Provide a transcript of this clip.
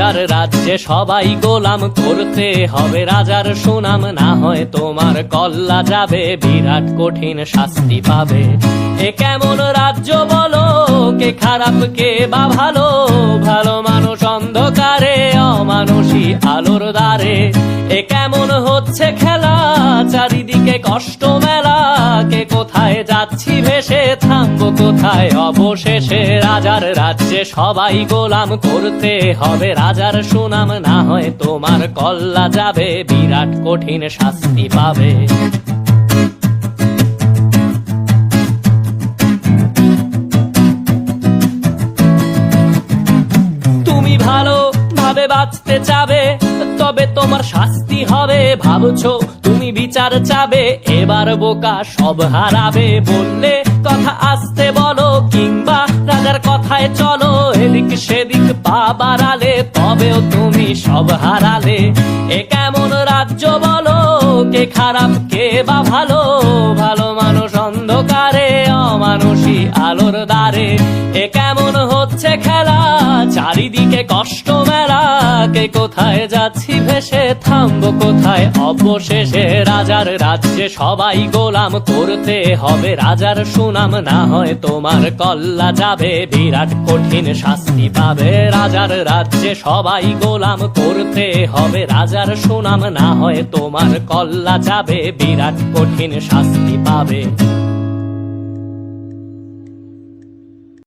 রাজার রাজ্যে সবাই গোলাম, করতে হবে রাজার সুনাম, না হয় তোমার কল্লা যাবে, বিরাট কঠিন শাস্তি পাবে। এ কেমন রাজ্য বলো, কে খারাপ কে বা ভালো, ভালো মানুষ অন্ধকারে, অমানুষী আলোর দ্বারে। এ কেমন হচ্ছে খেলা, চারিদিকে কষ্ট মেলা, কে কোথায় যাচ্ছি ভেসে, থামবো কোথায় অবশেষে। রাজার রাজ্যে সবাই গোলাম, করতে হবে রাজার সুনাম, না হয় তোমার কল্লা যাবে, বিরাট কঠিন শাস্তি পাবে। তুমি ভালো ভাবে বাঁচতে চাবে, তবে তোমার শাস্তি হবে, ভাবছো তুমি বিচার চাবে, এবার বোকা সব হারাবে। বললে কথা আসতে বলো, কিংবা রাজার কথায় চলো, এদিক সেদিক পা বাড়ালে, তবেও তুমি সব হারালে। এ কেমন রাজ্য বলো, কে খারাপ কে বা ভালো, ভালো মানুষ অন্ধকারে, অমানুষী আলোর দ্বারে। এ কেমন হচ্ছে খেলা, চারিদিকে কষ্ট মেলা, কে কোথায় যাচ্ছি ভেসে, থামবো কোথায় অবশেষে। রাজার রাজ্যে সবাই গোলাম, করতে হবে রাজার সুনাম, না হয় তোমার কল্লা যাবে, বিরাট কঠিন শাস্তি পাবে। রাজার রাজ্যে সবাই গোলাম, করতে হবে রাজার সুনাম, না হয় তোমার কল্লা যাবে, বিরাট কঠিন শাস্তি পাবে।